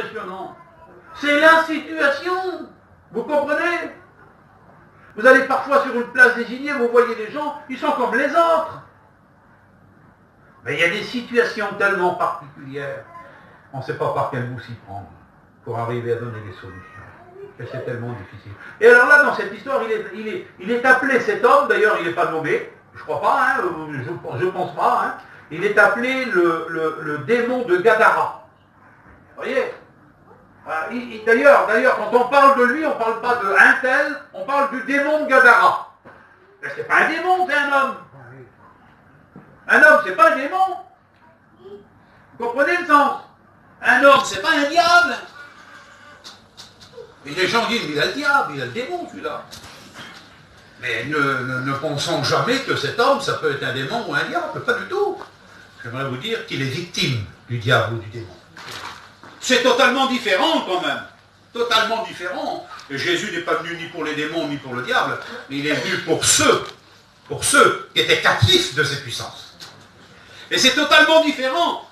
Impressionnant. C'est la situation. Vous comprenez? Vous allez parfois sur une place désignée, vous voyez des gens, ils sont comme les autres. Mais il y a des situations tellement particulières, on ne sait pas par quel bout s'y prendre pour arriver à donner des solutions. Et c'est tellement difficile. Et alors là, dans cette histoire, il est appelé, cet homme, d'ailleurs il n'est pas nommé, je crois pas, hein, je pense pas, hein, il est appelé le démon de Gadara. Vous voyez? D'ailleurs, quand on parle de lui, on ne parle pas de un tel, on parle du démon de Gadara. Mais c'est pas un démon, c'est un homme. Un homme, c'est pas un démon. Vous comprenez le sens? Un homme, c'est pas un diable. Et les gens disent, mais il a le diable, il a le démon, celui-là. Mais ne pensons jamais que cet homme, ça peut être un démon ou un diable, pas du tout. J'aimerais vous dire qu'il est victime du diable ou du démon. C'est totalement différent quand même. Totalement différent. Et Jésus n'est pas venu ni pour les démons ni pour le diable, mais il est venu pour ceux qui étaient captifs de ces puissances. Et c'est totalement différent.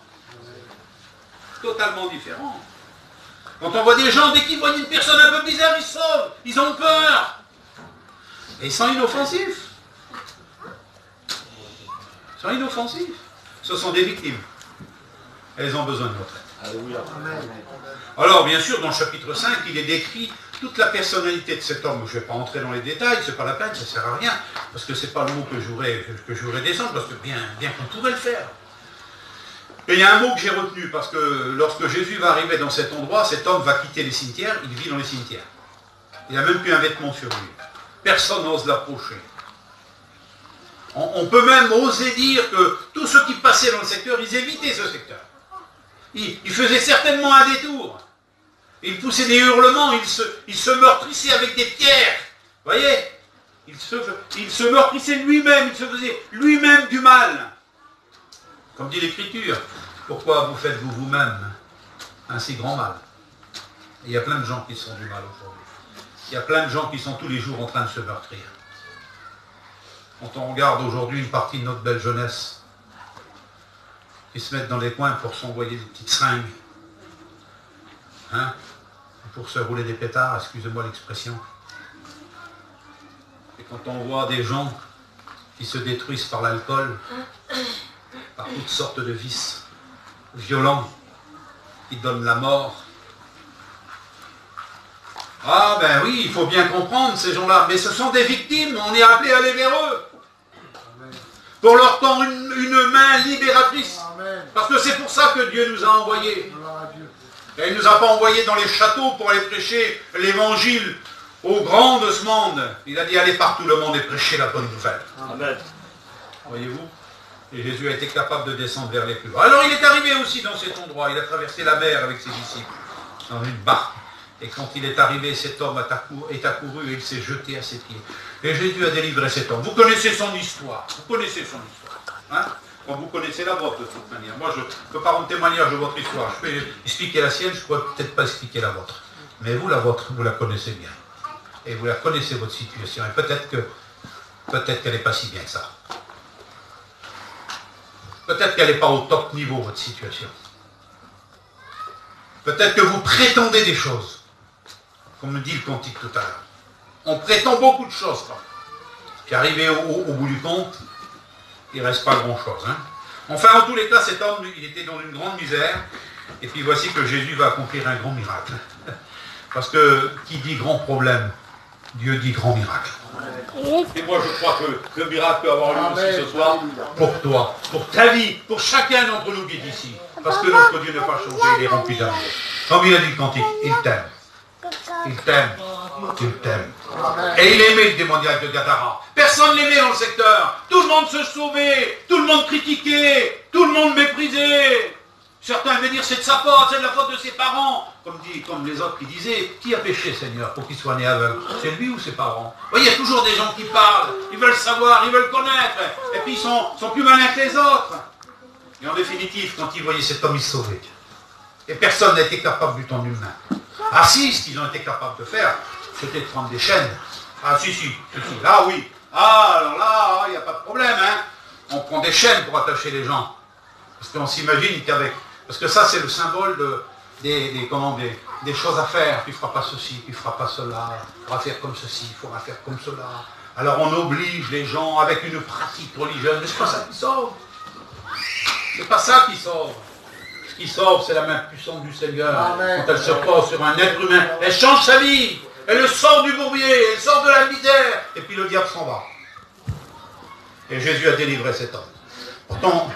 Totalement différent. Quand on voit des gens, dès qu'ils voient une personne un peu bizarre, ils se sauvent, ils ont peur. Et ils sont inoffensifs. Ils sont inoffensifs. Ce sont des victimes. Elles ont besoin de notre aide. Alors, bien sûr, dans le chapitre 5, il est décrit toute la personnalité de cet homme. Je ne vais pas entrer dans les détails, c'est pas la peine, ça ne sert à rien, parce que ce n'est pas le mot que je voudrais descendre, parce que bien qu'on pourrait le faire. Et il y a un mot que j'ai retenu, parce que lorsque Jésus va arriver dans cet endroit, cet homme va quitter les cimetières, il vit dans les cimetières. Il n'a même plus un vêtement sur lui. Personne n'ose l'approcher. On peut même oser dire que tous ceux qui passaient dans le secteur, ils évitaient ce secteur. Ils faisaient certainement un détour. Ils poussaient des hurlements, ils se meurtrissaient avec des pierres. Vous voyez? Il se meurtrissait lui-même, il se faisait lui-même du mal. Comme dit l'Écriture, pourquoi vous faites-vous vous-même un si grand mal? Et il y a plein de gens qui sont du mal aujourd'hui. Il y a plein de gens qui sont tous les jours en train de se meurtrir. Quand on regarde aujourd'hui une partie de notre belle jeunesse, qui se mettent dans les coins pour s'envoyer des petites seringues, hein, pour se rouler des pétards, excusez-moi l'expression. Et quand on voit des gens qui se détruisent par l'alcool, par toutes sortes de vices violents, qui donnent la mort. Ah ben oui, il faut bien comprendre ces gens-là, mais ce sont des victimes, on est appelé à aller vers eux. Pour leur tendre une main libératrice. Parce que c'est pour ça que Dieu nous a envoyés. Et il ne nous a pas envoyés dans les châteaux pour aller prêcher l'évangile aux grands de ce monde. Il a dit allez partout le monde et prêcher la bonne nouvelle. Amen. Voyez-vous? Et Jésus a été capable de descendre vers les plus bas. Alors il est arrivé aussi dans cet endroit. Il a traversé la mer avec ses disciples dans une barque. Et quand il est arrivé, cet homme est accouru et il s'est jeté à ses pieds. Et Jésus a délivré cet homme. Vous connaissez son histoire. Vous connaissez son histoire. Hein? Bon, vous connaissez la vôtre de toute manière. Moi, je ne peux pas rendre témoignage de votre histoire. Je peux expliquer la sienne, je ne pourrais peut-être pas expliquer la vôtre. Mais vous, la vôtre, vous la connaissez bien. Et vous la connaissez, votre situation. Et peut-être qu'elle n'est pas si bien que ça. Peut-être qu'elle n'est pas au top niveau, votre situation. Peut-être que vous prétendez des choses. Comme me dit le cantique tout à l'heure. On prétend beaucoup de choses. Puis arrivé au bout du compte, il ne reste pas grand-chose. Hein. Enfin, en tous les cas, cet homme, il était dans une grande misère. Et puis voici que Jésus va accomplir un grand miracle. Parce que qui dit grand problème, Dieu dit grand miracle. Et moi, je crois que le miracle peut avoir lieu aussi ce soir pour toi, pour ta vie, pour chacun d'entre nous qui est ici. Parce que notre Dieu n'a pas changé, il est rempli d'amour. Comme il a dit le cantique, il t'aime. Il t'aime. Il t'aime. Et il aimait le démoniaque de Gadara. Personne ne l'aimait dans le secteur. Tout le monde se sauvait. Tout le monde critiquait. Tout le monde méprisait. Certains allaient dire c'est de sa faute, c'est de la faute de ses parents. Comme les autres qui disaient, qui a péché Seigneur pour qu'il soit né aveugle? C'est lui ou ses parents? Oui, il y a toujours des gens qui parlent. Ils veulent savoir, ils veulent connaître. Et puis ils sont plus malins que les autres. Et en définitive, quand ils voyaient cet homme, ils se sauvaient. Et personne n'a été capable de lui tendre une main. Ah si, ce qu'ils ont été capables de faire, c'était de prendre des chaînes. Ah si, là oui. Ah alors là, il n'y a pas de problème, hein. On prend des chaînes pour attacher les gens. Parce qu'on s'imagine qu'avec... Parce que ça, c'est le symbole des choses à faire. Tu ne feras pas ceci, tu ne feras pas cela, il faudra faire comme ceci, il faudra faire comme cela. Alors on oblige les gens avec une pratique religieuse, mais ce n'est pas ça qui sauve. C'est pas ça qui sauve. Ce qui sauve, c'est la main puissante du Seigneur. Amen. Quand elle se pose sur un être humain, elle change sa vie. Elle le sort du bourbier, elle sort de la misère, et puis le diable s'en va. Et Jésus a délivré cet homme. Pourtant,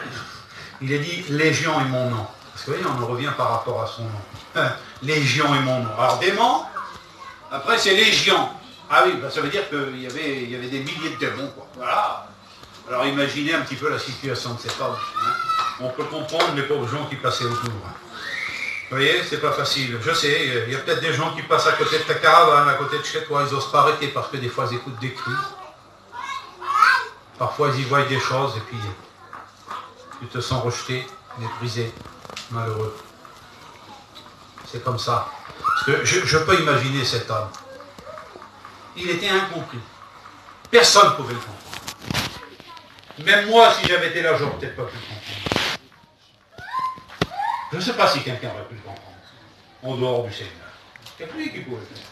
il est dit, Légion est mon nom. Parce que vous voyez, on en revient par rapport à son nom. Légion est mon nom. Alors démon, après c'est Légion. Ah oui, ben, ça veut dire qu'il y avait des milliers de démons, quoi. Voilà. Alors imaginez un petit peu la situation de cet homme. Hein. On peut comprendre les pauvres gens qui passaient autour. Hein. Vous voyez, c'est pas facile. Je sais, il y a peut-être des gens qui passent à côté de ta caravane, à côté de chez toi, ils n'osent pas arrêter parce que des fois ils écoutent des cris. Parfois ils y voient des choses et puis tu te sens rejeté, méprisé, malheureux. C'est comme ça. Parce que je peux imaginer cet homme. Il était incompris. Personne ne pouvait le comprendre. Même moi, si j'avais été là, j'aurais peut-être pas pu le comprendre. Je ne sais pas si quelqu'un aurait pu le comprendre. En dehors du Seigneur. C'est lui qui pouvait le faire.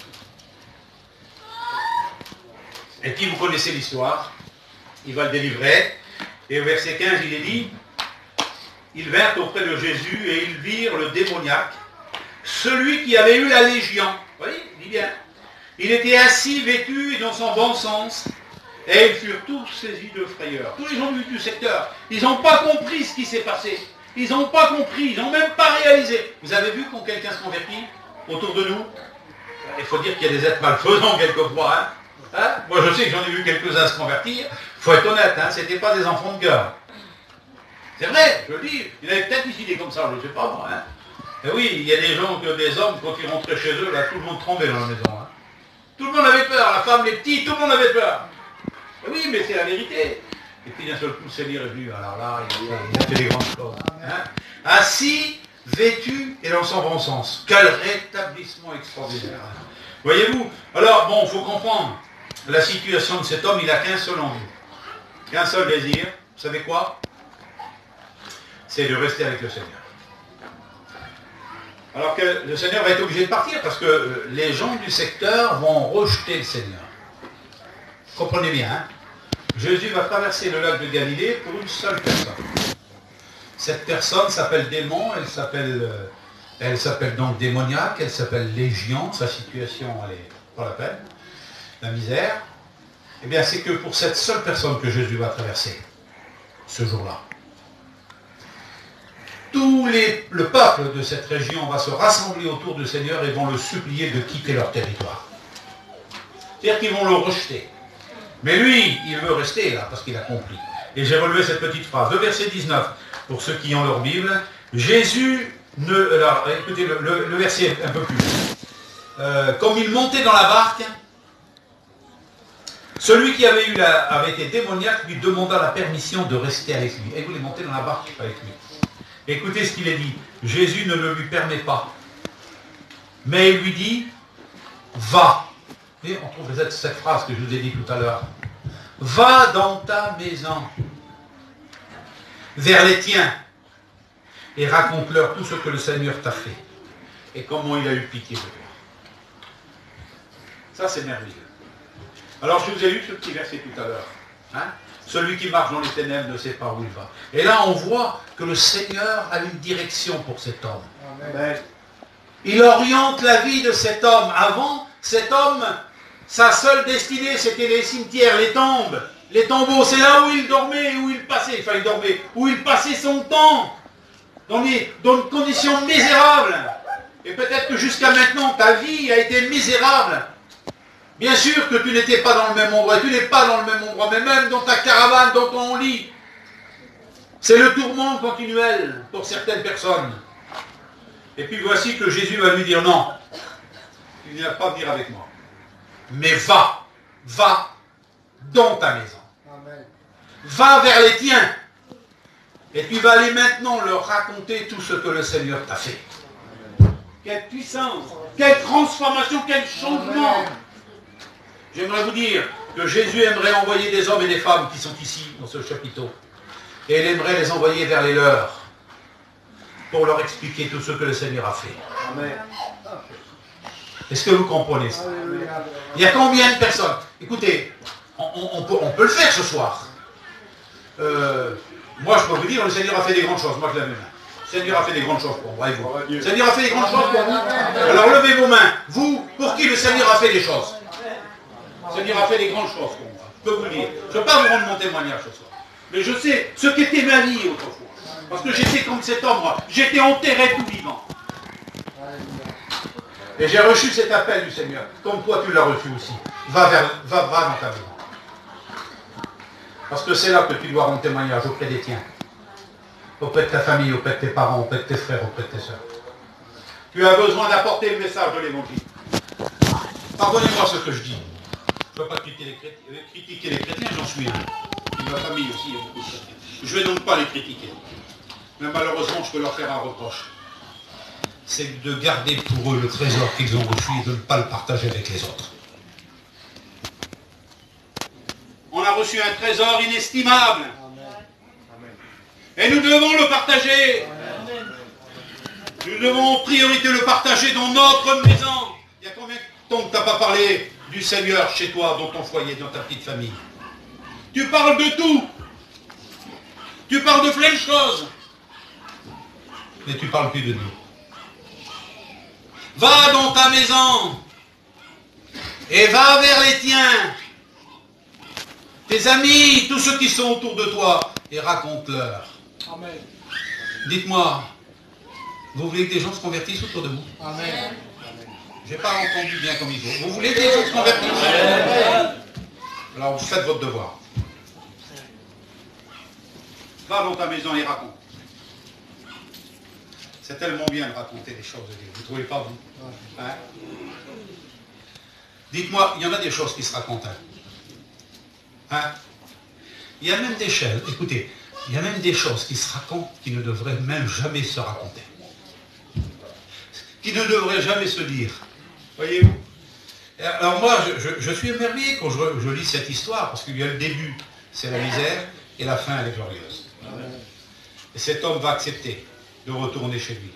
Et puis vous connaissez l'histoire. Il va le délivrer. Et au verset 15, il est dit, ils vinrent auprès de Jésus et ils virent le démoniaque, celui qui avait eu la légion. Vous voyez, il dit bien. Il était assis, vêtu et dans son bon sens, et ils furent tous saisis de frayeur. Tous les gens du secteur, ils n'ont pas compris ce qui s'est passé. Ils n'ont pas compris, ils n'ont même pas réalisé. Vous avez vu quand quelqu'un se convertit autour de nous? Il faut dire qu'il y a des êtres malfaisants quelquefois. Hein? Hein? Moi je sais que j'en ai vu quelques-uns se convertir. Il faut être honnête, hein? Ce n'étaient pas des enfants de cœur. C'est vrai, je le dis. Il y en avait peut-être ici des comme ça, je ne sais pas moi. Hein? Et oui, il y a des gens, des hommes, quand ils rentraient chez eux, là, tout le monde tremblait dans la maison. Hein? Tout le monde avait peur, la femme, les petits, tout le monde avait peur. Et oui, mais c'est la vérité. Et puis d'un seul coup, le Seigneur est venu. Alors là, il a fait des grandes choses. Hein? Assis, vêtu et dans son bon sens. Quel rétablissement extraordinaire. Voyez-vous? Alors, bon, il faut comprendre. La situation de cet homme, il n'a qu'un seul envie. Qu'un seul désir. Vous savez quoi? C'est de rester avec le Seigneur. Alors que le Seigneur va être obligé de partir parce que les gens du secteur vont rejeter le Seigneur. Comprenez bien, hein? Jésus va traverser le lac de Galilée pour une seule personne. Cette personne s'appelle démon, elle s'appelle donc démoniaque, elle s'appelle Légion, sa situation elle est pas la peine, la misère. Eh bien c'est que pour cette seule personne que Jésus va traverser, ce jour-là, le peuple de cette région va se rassembler autour du Seigneur et vont le supplier de quitter leur territoire. C'est-à-dire qu'ils vont le rejeter. Mais lui, il veut rester là, parce qu'il a compris. Et j'ai relevé cette petite phrase. Le verset 19, pour ceux qui ont leur Bible, Jésus ne... Alors, écoutez, le verset un peu plus. Comme il montait dans la barque, celui qui avait été démoniaque lui demanda la permission de rester avec lui. Et il voulait monter dans la barque avec lui. Écoutez ce qu'il est dit. Jésus ne le lui permet pas. Mais il lui dit, va. Et on trouve cette phrase que je vous ai dit tout à l'heure. Va dans ta maison, vers les tiens, et raconte-leur tout ce que le Seigneur t'a fait, et comment il a eu pitié de toi. Ça, c'est merveilleux. Alors, je vous ai lu ce petit verset tout à l'heure. Hein? Celui qui marche dans les ténèbres ne sait pas où il va. Et là, on voit que le Seigneur a une direction pour cet homme. Amen. Il oriente la vie de cet homme. Avant, cet homme... Sa seule destinée, c'était les cimetières, les tombes, les tombeaux. C'est là où il dormait, où il passait, enfin il dormait, où il passait son temps, dans une condition misérable. Et peut-être que jusqu'à maintenant, ta vie a été misérable. Bien sûr que tu n'étais pas dans le même endroit, tu n'es pas dans le même endroit, mais même dans ta caravane, dans ton lit. C'est le tourment continuel pour certaines personnes. Et puis voici que Jésus va lui dire non, tu ne viens pas venir avec moi. Mais va dans ta maison. Amen. Va vers les tiens. Et tu vas aller maintenant leur raconter tout ce que le Seigneur t'a fait. Amen. Quelle puissance, quelle transformation, quel changement. Amen. J'aimerais vous dire que Jésus aimerait envoyer des hommes et des femmes qui sont ici, dans ce chapiteau. Et il aimerait les envoyer vers les leurs pour leur expliquer tout ce que le Seigneur a fait. Est-ce que vous comprenez ça? Il y a combien de personnes? Écoutez, on peut le faire ce soir. Moi, je peux vous dire, le Seigneur a fait des grandes choses. Moi, je lève les mains. Le Seigneur a fait des grandes choses pour moi et vous. Le Seigneur a fait des grandes choses pour vous. Alors, levez vos mains. Vous, pour qui le Seigneur a fait des choses? Le Seigneur a fait des grandes choses pour moi. Je peux vous le dire. Je ne vais pas vous rendre mon témoignage ce soir. Mais je sais ce qu'était ma vie autrefois. Parce que j'étais comme cet homme, moi. J'étais enterré tout vivant. Et j'ai reçu cet appel du Seigneur. Comme toi, tu l'as reçu aussi. Va dans ta maison. Parce que c'est là que tu dois rendre témoignage auprès des tiens. Auprès de ta famille, auprès de tes parents, auprès de tes frères, auprès de tes soeurs. Tu as besoin d'apporter le message de l'évangile. Pardonnez-moi ce que je dis. Je ne veux pas critiquer les chrétiens, j'en suis un. Et ma famille aussi, il y a beaucoup de chrétiens. Je ne vais donc pas les critiquer. Mais malheureusement, je peux leur faire un reproche. C'est de garder pour eux le trésor qu'ils ont reçu et de ne pas le partager avec les autres. On a reçu un trésor inestimable. Et nous devons le partager. Nous devons en priorité le partager dans notre maison. Il y a combien de temps que tu n'as pas parlé du Seigneur chez toi, dans ton foyer, dans ta petite famille? Tu parles de tout. Tu parles de plein de choses. Mais tu ne parles plus de Dieu. Va dans ta maison et va vers les tiens. Tes amis, tous ceux qui sont autour de toi, et raconte-leur. Amen. Dites-moi, vous voulez que des gens se convertissent autour de vous? Amen. Je n'ai pas entendu bien comme il faut. Vous voulez que des gens se convertissent? Amen. Alors vous faites votre devoir. Va dans ta maison et raconte. C'est tellement bien de raconter les choses de Dieu. Vous ne trouvez pas, vous? Hein? Dites-moi, il y en a des choses qui se racontent. Hein? Il y a même des choses, écoutez, il y a même des choses qui se racontent qui ne devraient même jamais se raconter. Qui ne devraient jamais se dire. Voyez-vous? Alors moi, je suis émerveillé quand je lis cette histoire, parce qu'il y a le début, c'est la misère, et la fin, elle est glorieuse. Et cet homme va accepter de retourner chez lui.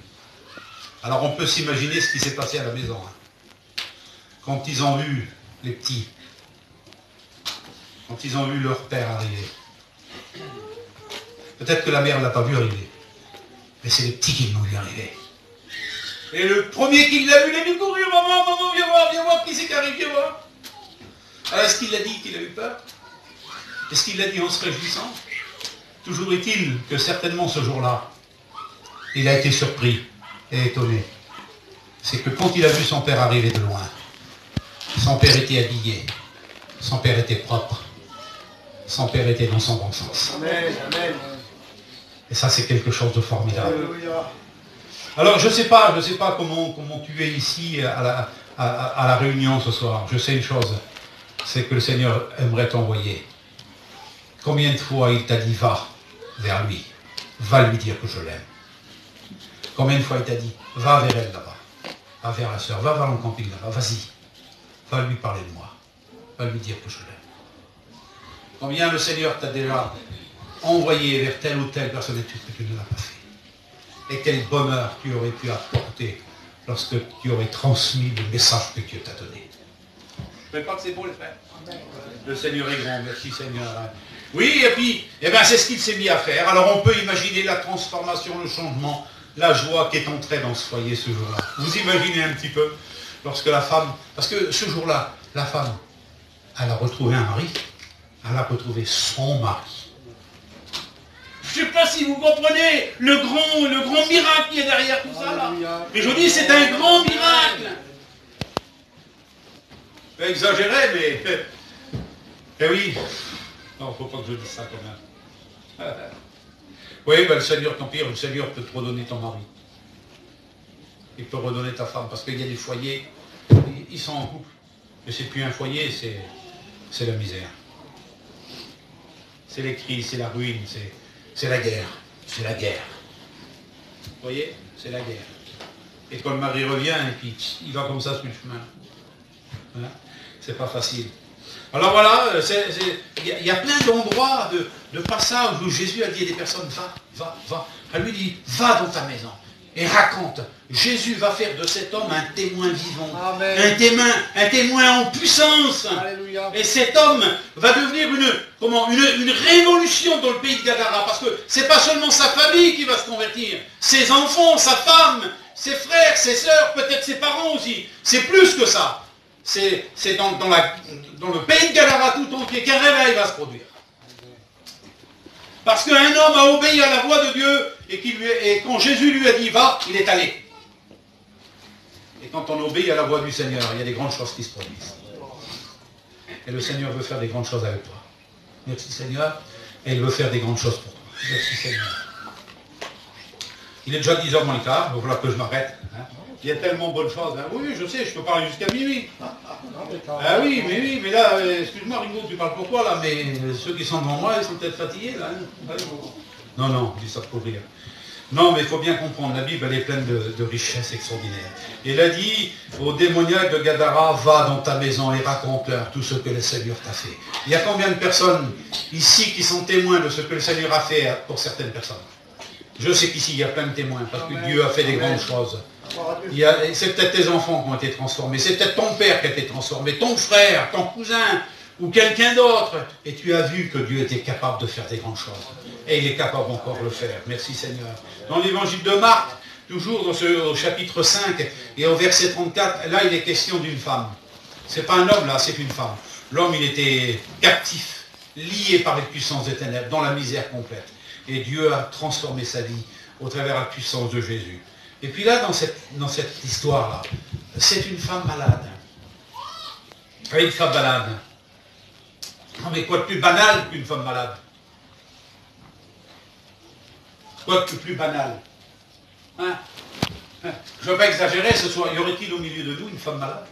Alors on peut s'imaginer ce qui s'est passé à la maison. Hein. Quand ils ont vu les petits, quand ils ont vu leur père arriver. Peut-être que la mère ne l'a pas vu arriver, mais c'est les petits qui l'ont vu arriver. Et le premier qui l'a vu, il a vu courir, maman, viens voir, qui c'est qui arrive, viens voir. Alors est-ce qu'il a dit qu'il a eu peur? Est-ce qu'il l'a dit en se réjouissant? Toujours est-il que certainement ce jour-là, il a été surpris et étonné. C'est que quand il a vu son père arriver de loin, son père était habillé, son père était propre, son père était dans son bon sens. Amen. Et ça, c'est quelque chose de formidable. Alléluia. Alors, je ne sais pas comment tu es ici à la réunion ce soir. Je sais une chose, c'est que le Seigneur aimerait t'envoyer. Combien de fois il t'a dit, va vers lui, va lui dire que je l'aime. Combien de fois il t'a dit, va vers elle là-bas, va vers la sœur, va vers le camping là-bas, vas-y, va lui parler de moi, va lui dire que je l'aime. Combien le Seigneur t'a déjà envoyé vers telle ou telle personne que tu ne l'as pas fait. Et quel bonheur tu aurais pu apporter lorsque tu aurais transmis le message que Dieu t'a donné. Je ne sais pas que c'est beau, les frères. Le Seigneur est grand, merci Seigneur. Oui, et puis, c'est ce qu'il s'est mis à faire. Alors on peut imaginer la transformation, le changement, la joie qui est entrée dans ce foyer ce jour-là. Vous imaginez un petit peu, lorsque la femme, parce que ce jour-là, la femme, elle a retrouvé un mari, elle a retrouvé son mari. Je ne sais pas si vous comprenez le grand miracle qui est derrière tout ça là. Mais je vous dis, c'est un grand miracle. Pas exagéré, mais... Eh oui. Non, il ne faut pas que je dise ça quand même. Oui, le Seigneur, tant pire, le Seigneur peut te redonner ton mari. Il peut redonner ta femme, parce qu'il y a des foyers, ils sont en couple. Mais c'est plus un foyer, c'est la misère. C'est les crises, c'est la ruine, c'est la guerre. C'est la guerre. Vous voyez? C'est la guerre. Et quand le mari revient, et puis il va comme ça sur le chemin. Hein? C'est pas facile. Alors voilà, il y a plein d'endroits de passages où Jésus a dit à des personnes, va. Elle lui dit, va dans ta maison. et raconte. Jésus va faire de cet homme un témoin vivant, Amen. un témoin en puissance. Alléluia. Et cet homme va devenir une révolution dans le pays de Gadara, parce que c'est pas seulement sa famille qui va se convertir, ses enfants, sa femme, ses frères, ses sœurs, peut-être ses parents aussi. C'est plus que ça. C'est dans le pays de Gadara tout entier qu'un réveil va se produire. Parce qu'un homme a obéi à la voix de Dieu, et quand Jésus lui a dit va, il est allé. Et quand on obéit à la voix du Seigneur, il y a des grandes choses qui se produisent. Et le Seigneur veut faire des grandes choses avec toi. Merci Seigneur. Et il veut faire des grandes choses pour toi. Merci Seigneur. Il est déjà 10h moins le quart, donc voilà que je m'arrête. Hein. Il y a tellement de bonnes choses. Hein. Oui, je sais, je peux parler jusqu'à minuit. Ah oui, mais là, excuse-moi Ringo, tu parles pour toi là, mais ceux qui sont devant moi, ils sont peut-être fatigués là. Hein. Non, je dis ça pour rire. Non, mais il faut bien comprendre, la Bible, elle est pleine de richesses extraordinaires. Et il a dit au démoniaque de Gadara, va dans ta maison et raconte-leur tout ce que le Seigneur t'a fait. Il y a combien de personnes ici qui sont témoins de ce que le Seigneur a fait pour certaines personnes? Je sais qu'ici, il y a plein de témoins, parce que Dieu a fait des grandes choses. C'est peut-être tes enfants qui ont été transformés, c'est peut-être ton père qui a été transformé, ton frère, ton cousin, ou quelqu'un d'autre. Et tu as vu que Dieu était capable de faire des grandes choses. Et il est capable encore de le faire. Merci Seigneur. Dans l'évangile de Marc, toujours au chapitre 5 et au verset 34, là il est question d'une femme. C'est pas un homme là, c'est une femme. L'homme il était captif, lié par les puissances des ténèbres, dans la misère complète. Et Dieu a transformé sa vie au travers de la puissance de Jésus. Et puis là, dans cette histoire-là, c'est une femme malade. Une femme malade. Non mais quoi de plus banal qu'une femme malade? Quoi de plus banal? Hein? Je ne veux pas exagérer ce soir. Y aurait-il au milieu de nous une femme malade?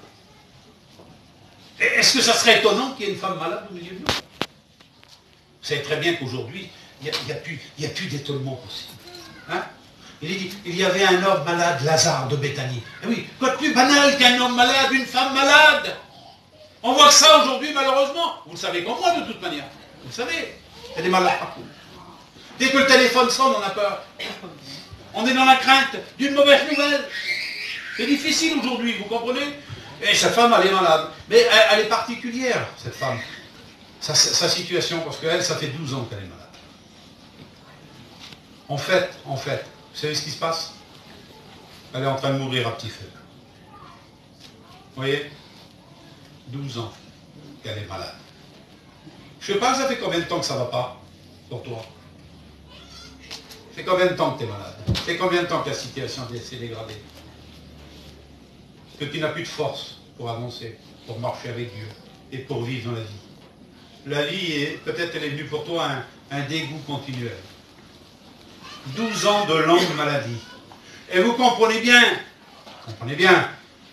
Est-ce que ça serait étonnant qu'il y ait une femme malade au milieu de nous? Vous savez très bien qu'aujourd'hui, il n'y a plus d'étonnement possible. Hein? Il y avait un homme malade, Lazare de Béthanie. Et oui, quoi de plus banal qu'un homme malade, une femme malade? On voit que ça aujourd'hui, malheureusement. Vous le savez comme moi, de toute manière. Vous le savez. Il y a des malades partout. Dès que le téléphone sonne, on a peur. On est dans la crainte d'une mauvaise nouvelle. C'est difficile aujourd'hui, vous comprenez? Et sa femme, elle est malade. Mais elle est particulière, cette femme. Sa situation, parce qu'elle, ça fait 12 ans qu'elle est malade. En fait, vous savez ce qui se passe? Elle est en train de mourir à petit feu. Vous voyez? 12 ans qu'elle est malade. Je ne sais pas, ça fait combien de temps que ça ne va pas pour toi? Ça fait combien de temps que tu es malade? Ça fait combien de temps que la situation s'est dégradée? Que tu n'as plus de force pour avancer, pour marcher avec Dieu et pour vivre dans la vie. La vie, peut-être elle est venue pour toi un dégoût continuel. 12 ans de longue maladie. Et vous comprenez bien,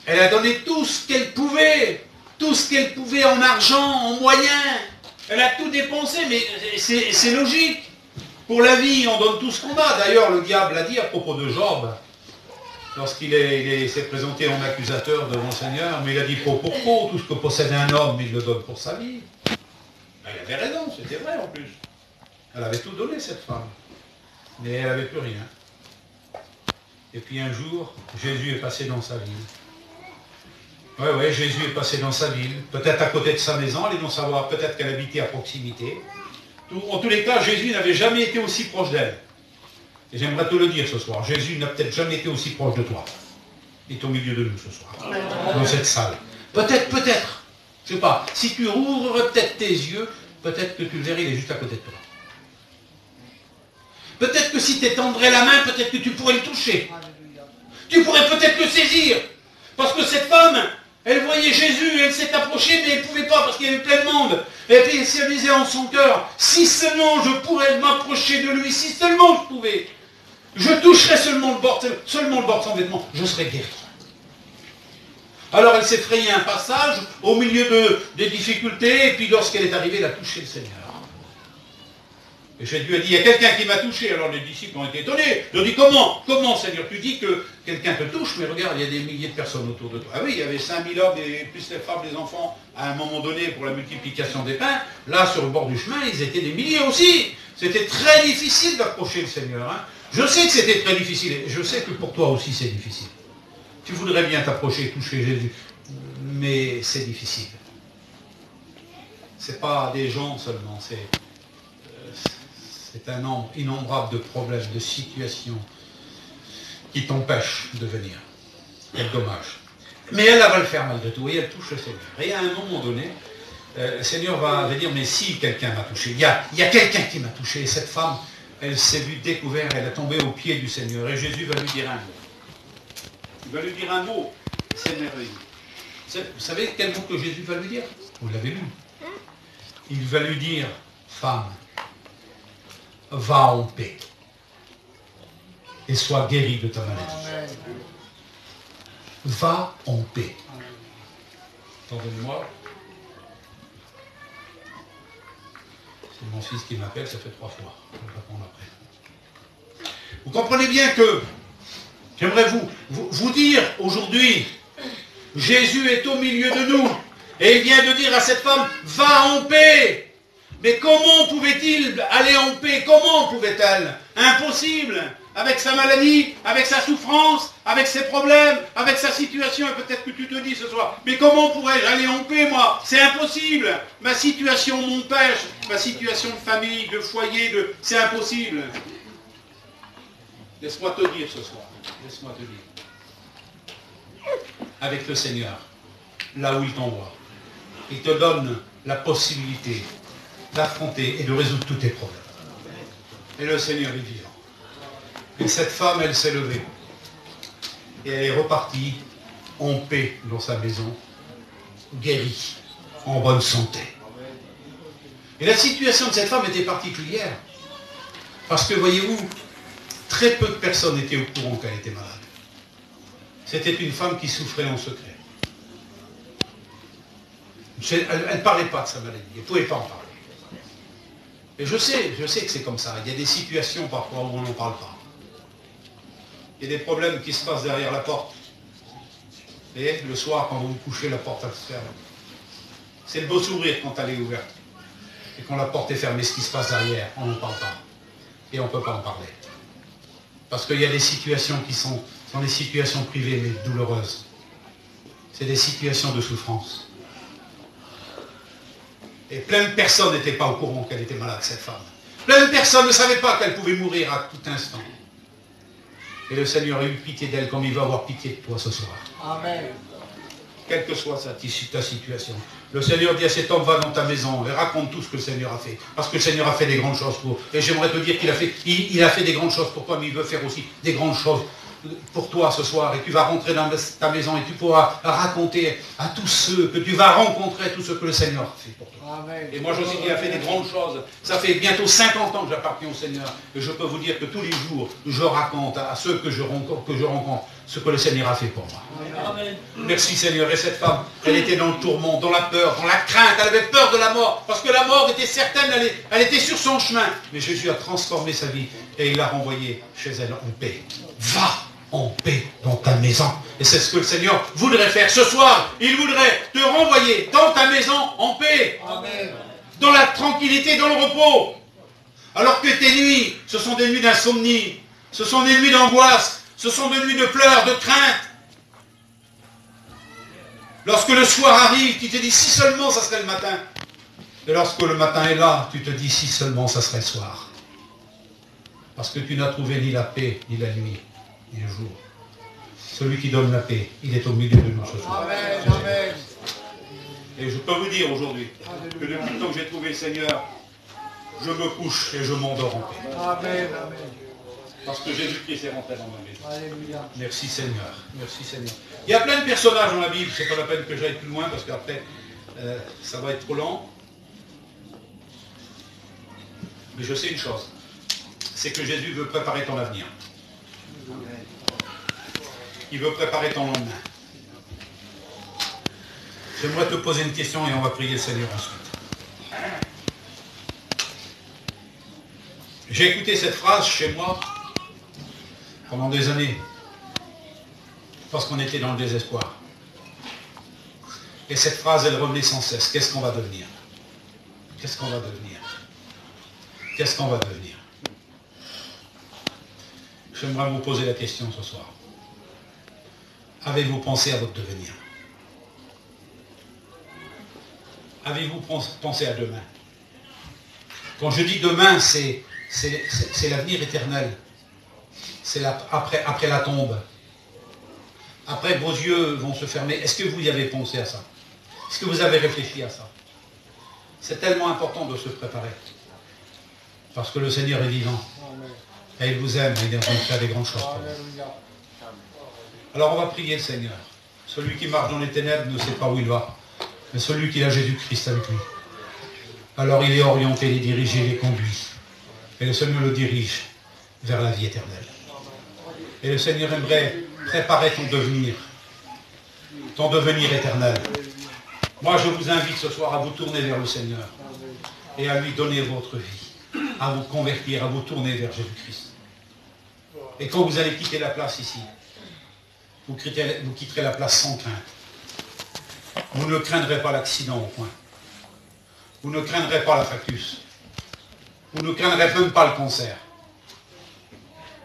elle a donné tout ce qu'elle pouvait en argent, en moyens. Elle a tout dépensé, mais c'est logique. Pour la vie, on donne tout ce qu'on a. D'ailleurs, le diable a dit à propos de Job, lorsqu'il s'est présenté en accusateur devant le Seigneur, mais il a dit pour tout ce que possède un homme, il le donne pour sa vie. Elle avait raison, c'était vrai en plus. Elle avait tout donné, cette femme. Mais elle n'avait plus rien. Et puis un jour, Jésus est passé dans sa ville. Oui, Jésus est passé dans sa ville, peut-être à côté de sa maison, allez donc savoir, peut-être qu'elle habitait à proximité. En tous les cas, Jésus n'avait jamais été aussi proche d'elle. Et j'aimerais te le dire ce soir, Jésus n'a peut-être jamais été aussi proche de toi. Il est au milieu de nous ce soir, dans cette salle. Peut-être, je ne sais pas, si tu rouvres peut-être tes yeux, peut-être que tu le verrais, il est juste à côté de toi. Peut-être que si tu étendrais la main, peut-être que tu pourrais le toucher. Tu pourrais peut-être le saisir. Parce que cette femme, elle voyait Jésus, elle s'est approchée, mais elle ne pouvait pas parce qu'il y avait plein de monde. Et puis elle se disait en son cœur, si seulement je pourrais m'approcher de lui, si seulement je pouvais, je toucherais seulement le bord de son vêtement, je serais guéri. Alors elle s'est frayée un passage au milieu des difficultés, et puis lorsqu'elle est arrivée, elle a touché le Seigneur. Et Jésus lui a dit, il y a quelqu'un qui m'a touché. Alors les disciples ont été étonnés. Ils ont dit, comment Seigneur? Tu dis que quelqu'un te touche, mais regarde, il y a des milliers de personnes autour de toi. Ah oui, il y avait 5000 hommes, et plus les femmes, les enfants, à un moment donné, pour la multiplication des pains. Là, sur le bord du chemin, ils étaient des milliers aussi. C'était très difficile d'approcher le Seigneur. Hein. Je sais que c'était très difficile, et je sais que pour toi aussi c'est difficile. Tu voudrais bien t'approcher et toucher Jésus, mais c'est difficile. Ce n'est pas des gens seulement, c'est un nombre innombrable de problèmes, de situations qui t'empêchent de venir. Quel dommage. Mais elle va le faire malgré tout, et elle touche le Seigneur. Et à un moment donné, le Seigneur va dire, mais si quelqu'un m'a touché, il y a quelqu'un qui m'a touché, et cette femme, elle s'est vue découverte, elle est tombée aux pieds du Seigneur, et Jésus va lui dire un mot. Il va lui dire un mot, c'est merveilleux. Vous savez quel mot que Jésus va lui dire? Vous l'avez lu. Il va lui dire, femme, va en paix et sois guérie de ta maladie. Va en paix. Attendez-moi. C'est mon fils qui m'appelle, ça fait 3 fois. Je vais répondre après. Vous comprenez bien que j'aimerais vous dire aujourd'hui, Jésus est au milieu de nous et il vient de dire à cette femme, va en paix. Mais comment pouvait-il aller en paix? Comment pouvait-elle? Impossible. Avec sa maladie, avec sa souffrance, avec ses problèmes, avec sa situation. Et peut-être que tu te dis ce soir, mais comment pourrais-je aller en paix, moi? C'est impossible. Ma situation m'empêche. Ma situation de famille, de foyer, c'est impossible. Laisse-moi te dire ce soir. Laisse-moi te dire. Avec le Seigneur, là où il t'envoie, il te donne la possibilité d'affronter et de résoudre tous tes problèmes. Et le Seigneur est vivant. Et cette femme, elle s'est levée. Et elle est repartie en paix dans sa maison, guérie, en bonne santé. Et la situation de cette femme était particulière. Parce que, voyez-vous, très peu de personnes étaient au courant qu'elle était malade. C'était une femme qui souffrait en secret. Elle ne parlait pas de sa maladie, elle ne pouvait pas en parler. Et je sais que c'est comme ça. Il y a des situations parfois où on n'en parle pas. Il y a des problèmes qui se passent derrière la porte. Et le soir, quand vous vous couchez, la porte elle se ferme. C'est le beau sourire quand elle est ouverte. Et quand la porte est fermée, ce qui se passe derrière, on n'en parle pas. Et on ne peut pas en parler. Parce qu'il y a des situations qui sont des situations privées, mais douloureuses. C'est des situations de souffrance. Et plein de personnes n'étaient pas au courant qu'elle était malade, cette femme. Plein de personnes ne savaient pas qu'elle pouvait mourir à tout instant. Et le Seigneur a eu pitié d'elle comme il va avoir pitié de toi ce soir. Amen. Quelle que soit ta situation. Le Seigneur dit à cet homme, va dans ta maison et raconte tout ce que le Seigneur a fait. Parce que le Seigneur a fait des grandes choses pour toi. Et j'aimerais te dire qu'il a fait des grandes choses pour toi, mais il veut faire aussi des grandes choses pour toi ce soir. Et tu vas rentrer dans ta maison et tu pourras raconter à tous ceux que tu vas rencontrer, tout ce que le Seigneur a fait pour toi. Amen. Et moi je sais qu'il a fait des grandes choses. Ça fait bientôt 50 ans que j'appartiens au Seigneur. Et je peux vous dire que tous les jours, je raconte à ceux que je rencontre ce que le Seigneur a fait pour moi. Amen. Merci Seigneur. Et cette femme, elle était dans le tourment, dans la peur, dans la crainte. Elle avait peur de la mort. Parce que la mort était certaine, elle était sur son chemin. Mais Jésus a transformé sa vie et il l'a renvoyée chez elle en paix. Va en paix dans ta maison. Et c'est ce que le Seigneur voudrait faire ce soir. Il voudrait te renvoyer dans ta maison en paix. Amen. Dans la tranquillité, dans le repos. Alors que tes nuits, ce sont des nuits d'insomnie. Ce sont des nuits d'angoisse. Ce sont des nuits de pleurs, de crainte. Lorsque le soir arrive, tu te dis si seulement ça serait le matin. Et lorsque le matin est là, tu te dis si seulement ça serait le soir. Parce que tu n'as trouvé ni la paix, ni la nuit, ni le jour. Celui qui donne la paix, il est au milieu de nous ce soir. Amen, amen. Et je peux vous dire aujourd'hui que depuis le temps que j'ai trouvé le Seigneur, je me couche et je m'endors en paix. Amen, amen. Parce que Jésus-Christ est rentré dans ma maison. Alléluia. Merci Seigneur. Merci Seigneur. Il y a plein de personnages dans la Bible, c'est pas la peine que j'aille plus loin parce qu'après ça va être trop lent. Mais je sais une chose, c'est que Jésus veut préparer ton avenir. Il veut préparer ton lendemain. J'aimerais te poser une question et on va prier le Seigneur ensuite. J'ai écouté cette phrase chez moi pendant des années, parce qu'on était dans le désespoir. Et cette phrase, elle revenait sans cesse. Qu'est-ce qu'on va devenir? Qu'est-ce qu'on va devenir? Qu'est-ce qu'on va devenir? j'aimerais vous poser la question ce soir. Avez-vous pensé à votre devenir? Avez-vous pensé à demain? Quand je dis demain, c'est l'avenir éternel. C'est après la tombe. Après, vos yeux vont se fermer. Est-ce que vous y avez pensé à ça? Est-ce que vous avez réfléchi à ça? C'est tellement important de se préparer. Parce que le Seigneur est vivant. Et il vous aime et il est en train de faire des grandes choses pour vous. Alors on va prier le Seigneur. Celui qui marche dans les ténèbres ne sait pas où il va. Mais celui qui a Jésus-Christ avec lui. Alors il est orienté, il est dirigé, il est conduit. Et le Seigneur le dirige vers la vie éternelle. Et le Seigneur aimerait préparer ton devenir éternel. Moi je vous invite ce soir à vous tourner vers le Seigneur et à lui donner votre vie, à vous convertir, à vous tourner vers Jésus-Christ. Et quand vous allez quitter la place ici, vous quitterez la place sans crainte. Vous ne craindrez pas l'accident au coin. Vous ne craindrez pas la factus. Vous ne craindrez même pas le cancer.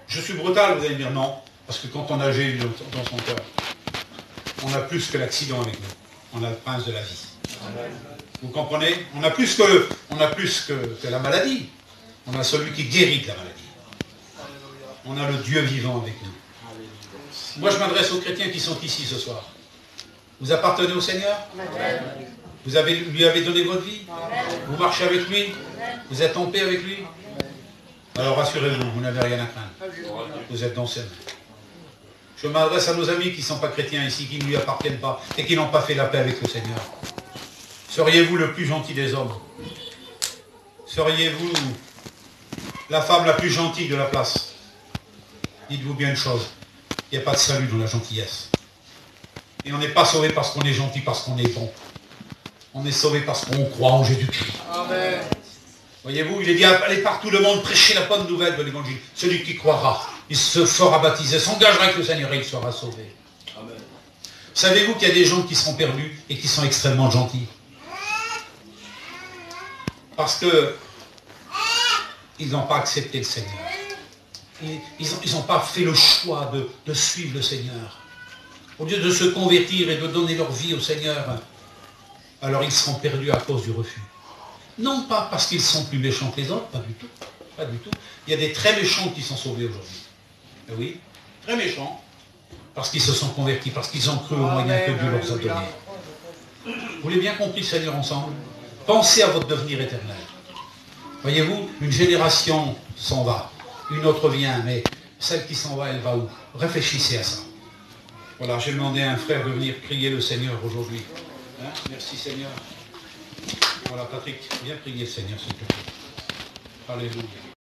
Je suis brutal, vous allez me dire non, parce que quand on a Jésus dans son cœur, on a plus que l'accident avec nous. On a le prince de la vie. Vous comprenez? On a plus que la maladie. On a celui qui guérit de la maladie. On a le Dieu vivant avec nous. Moi, je m'adresse aux chrétiens qui sont ici ce soir. Vous appartenez au Seigneur? Vous lui avez donné votre vie? Vous marchez avec lui? Vous êtes en paix avec lui? Alors rassurez-vous, vous n'avez rien à craindre. Vous êtes dans ses mains. Je m'adresse à nos amis qui ne sont pas chrétiens ici, qui ne lui appartiennent pas et qui n'ont pas fait la paix avec le Seigneur. Seriez-vous le plus gentil des hommes? Seriez-vous la femme la plus gentille de la place? Dites-vous bien une chose, il n'y a pas de salut dans la gentillesse. Et on n'est pas sauvé parce qu'on est gentil, parce qu'on est bon. On est sauvé parce qu'on croit en Jésus-Christ. Amen. Voyez-vous, il est dit, allez partout le monde, prêcher la bonne nouvelle de l'évangile. Celui qui croira, il se fera baptiser, s'engagera avec le Seigneur et il sera sauvé. Amen. Savez-vous qu'il y a des gens qui seront perdus et qui sont extrêmement gentils? Parce que ils n'ont pas accepté le Seigneur. Ils n'ont pas fait le choix de suivre le Seigneur. Au lieu de se convertir et de donner leur vie au Seigneur, alors ils seront perdus à cause du refus. Non pas parce qu'ils sont plus méchants que les autres, pas du tout. Pas du tout. Il y a des très méchants qui sont sauvés aujourd'hui. Oui, très méchants, parce qu'ils se sont convertis, parce qu'ils ont cru aux moyens que Dieu leur a donnés. Vous l'avez bien compris, Seigneur, ensemble? Pensez à votre devenir éternel. Voyez-vous, une génération s'en va, une autre vient, mais celle qui s'en va, elle va où? Réfléchissez à ça. Voilà, j'ai demandé à un frère de venir prier le Seigneur aujourd'hui. Hein? Merci Seigneur. Voilà, Patrick, viens prier le Seigneur, s'il te plaît. Alléluia.